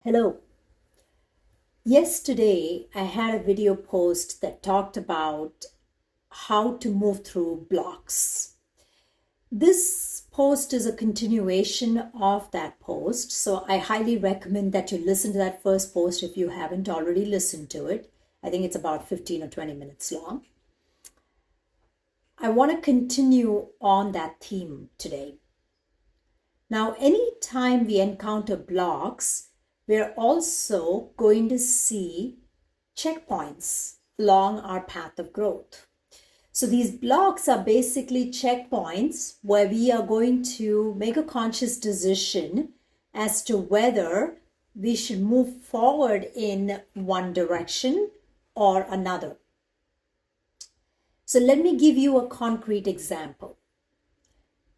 Hello. Yesterday, I had a video post that talked about how to move through blocks. This post is a continuation of that post, so I highly recommend that you listen to that first post if you haven't already listened to it. I think it's about 15 or 20 minutes long. I want to continue on that theme today. Now, anytime we encounter blocks, we're also going to see checkpoints along our path of growth. So these blocks are basically checkpoints where we are going to make a conscious decision as to whether we should move forward in one direction or another. So let me give you a concrete example.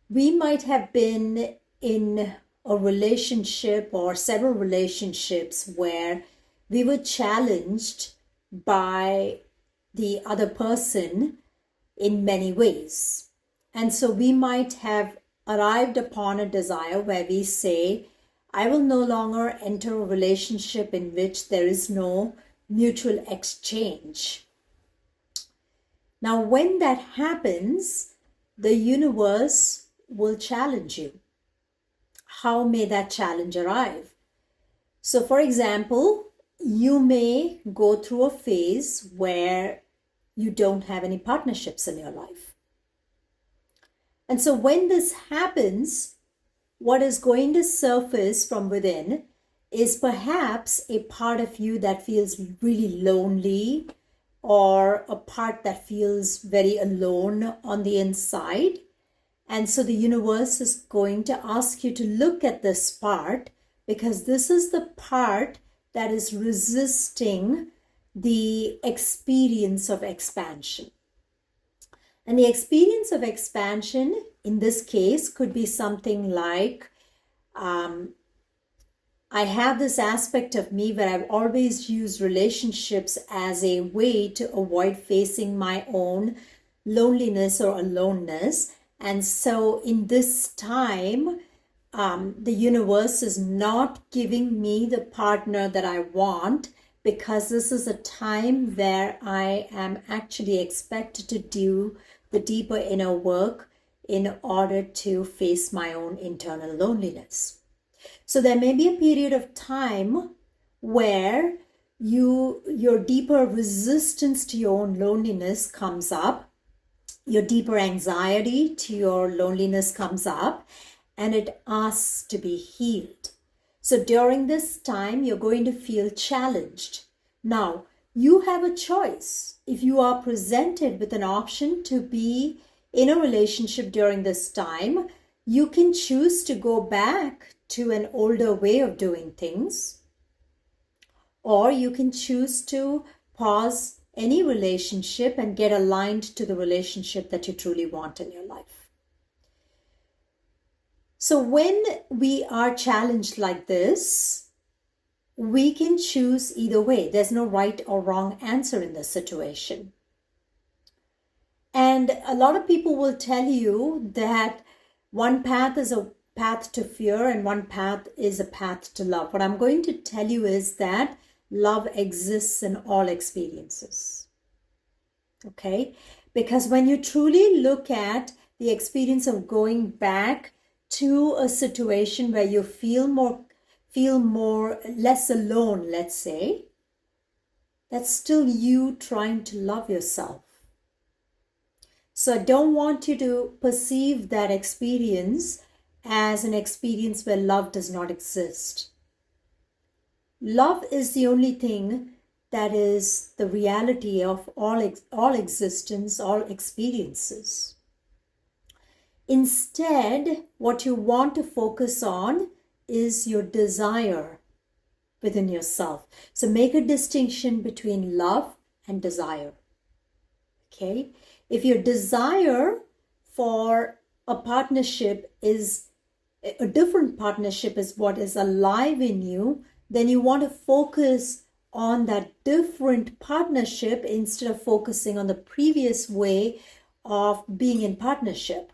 We might have been in a relationship or several relationships where we were challenged by the other person in many ways. And so we might have arrived upon a desire where we say, I will no longer enter a relationship in which there is no mutual exchange. Now, when that happens, the universe will challenge you. How may that challenge arrive? So, for example, you may go through a phase where you don't have any partnerships in your life. And so when this happens, what is going to surface from within is perhaps a part of you that feels really lonely, or a part that feels very alone on the inside. And so the universe is going to ask you to look at this part, because this is the part that is resisting the experience of expansion. And the experience of expansion in this case could be something like, I have this aspect of me where I've always used relationships as a way to avoid facing my own loneliness or aloneness. And so in this time, the universe is not giving me the partner that I want, because this is a time where I am actually expected to do the deeper inner work in order to face my own internal loneliness. So there may be a period of time where your deeper resistance to your own loneliness comes up. Your deeper anxiety to your loneliness comes up, and it asks to be healed. So during this time, you're going to feel challenged. Now, you have a choice. If you are presented with an option to be in a relationship during this time, you can choose to go back to an older way of doing things, or you can choose to pause any relationship and get aligned to the relationship that you truly want in your life. So when we are challenged like this, we can choose either way. There's no right or wrong answer in this situation. And a lot of people will tell you that one path is a path to fear and one path is a path to love. What I'm going to tell you is that love exists in all experiences. Okay? Because when you truly look at the experience of going back to a situation where you feel less alone, let's say, that's still you trying to love yourself. So I don't want you to perceive that experience as an experience where love does not exist. Love is the only thing that is the reality of all existence, all experiences. Instead, what you want to focus on is your desire within yourself. So make a distinction between love and desire. Okay? If your desire for a partnership is a different partnership is what is alive in you, then you want to focus on that different partnership instead of focusing on the previous way of being in partnership.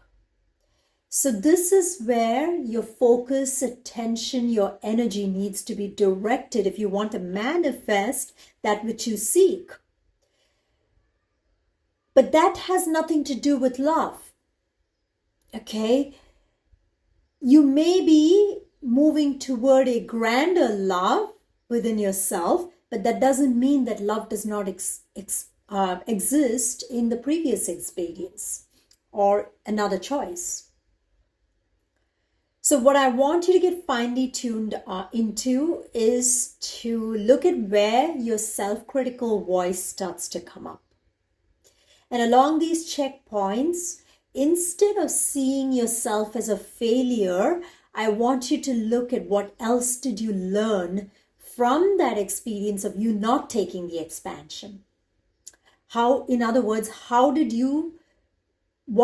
So this is where your focus, attention, your energy needs to be directed if you want to manifest that which you seek. But that has nothing to do with love. Okay? You may be moving toward a grander love within yourself, but that doesn't mean that love does not exist in the previous experience or another choice. So what I want you to get finely tuned into is to look at where your self-critical voice starts to come up. And along these checkpoints, instead of seeing yourself as a failure, I want you to look at what else did you learn from that experience of you not taking the expansion. How, in other words, what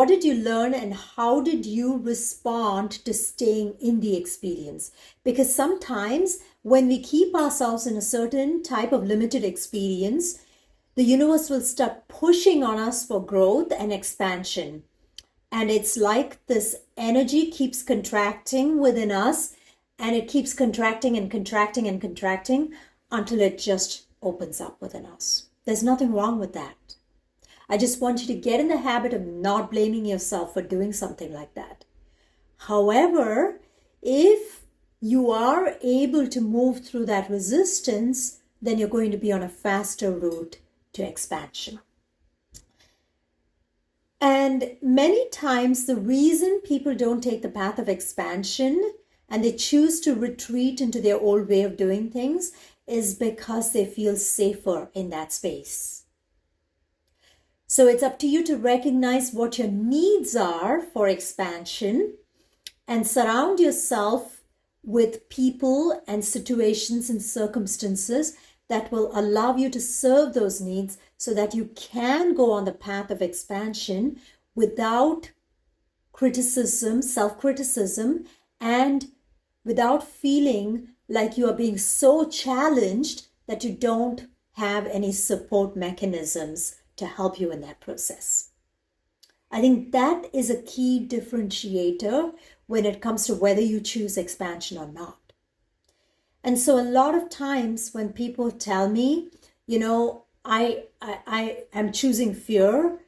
did you learn and how did you respond to staying in the experience? Because sometimes when we keep ourselves in a certain type of limited experience, the universe will start pushing on us for growth and expansion. And it's like this energy keeps contracting within us, and it keeps contracting and contracting and contracting until it just opens up within us. There's nothing wrong with that. I just want you to get in the habit of not blaming yourself for doing something like that. However, if you are able to move through that resistance, then you're going to be on a faster route to expansion. And many times the reason people don't take the path of expansion and they choose to retreat into their old way of doing things is because they feel safer in that space. So it's up to you to recognize what your needs are for expansion and surround yourself with people and situations and circumstances that will allow you to serve those needs so that you can go on the path of expansion without criticism, self-criticism, and without feeling like you are being so challenged that you don't have any support mechanisms to help you in that process. I think that is a key differentiator when it comes to whether you choose expansion or not. And so a lot of times when people tell me, I am choosing fear,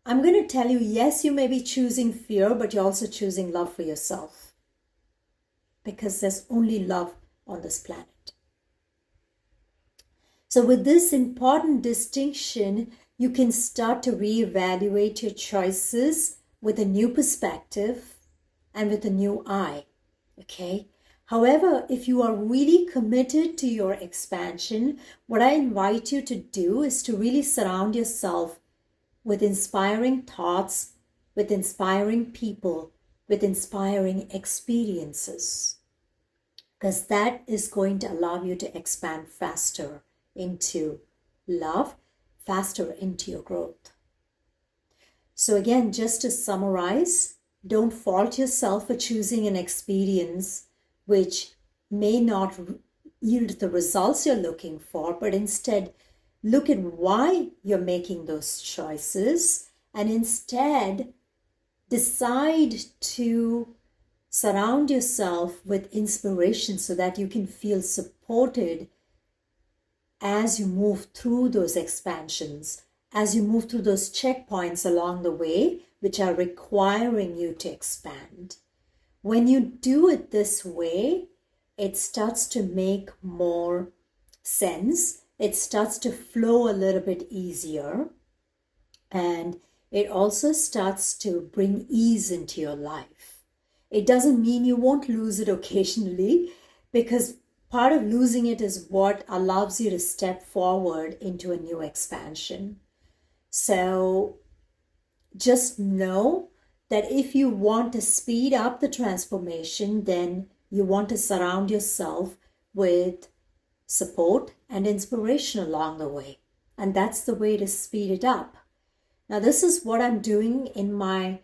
I'm going to tell you, yes, you may be choosing fear, but you're also choosing love for yourself. Because there's only love on this planet. So with this important distinction, you can start to reevaluate your choices with a new perspective and with a new eye. Okay? However, if you are really committed to your expansion, what I invite you to do is to really surround yourself with inspiring thoughts, with inspiring people, with inspiring experiences. Because that is going to allow you to expand faster into love, faster into your growth. So again, just to summarize, don't fault yourself for choosing an experience which may not yield the results you're looking for, but instead look at why you're making those choices and instead decide to surround yourself with inspiration so that you can feel supported as you move through those expansions, as you move through those checkpoints along the way, which are requiring you to expand. When you do it this way, it starts to make more sense. It starts to flow a little bit easier. And it also starts to bring ease into your life. It doesn't mean you won't lose it occasionally, because part of losing it is what allows you to step forward into a new expansion. So just know that if you want to speed up the transformation, then you want to surround yourself with support and inspiration along the way. And that's the way to speed it up. Now, this is what I'm doing in my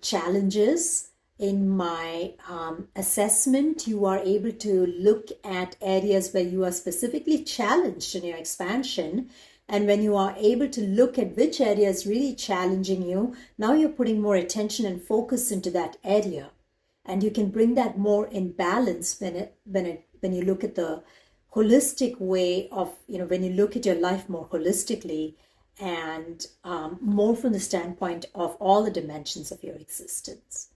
challenges, in my assessment. You are able to look at areas where you are specifically challenged in your expansion. And when you are able to look at which area is really challenging you, now you're putting more attention and focus into that area. And you can bring that more in balance when you look at the holistic way of, when you look at your life more holistically and more from the standpoint of all the dimensions of your existence.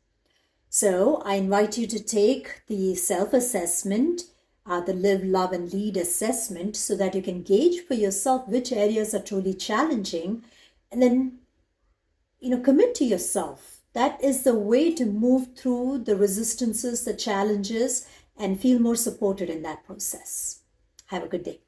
So I invite you to take the self-assessment, the Live, Love, and Lead assessment, so that you can gauge for yourself which areas are truly challenging, and then, commit to yourself. That is the way to move through the resistances, the challenges, and feel more supported in that process. Have a good day.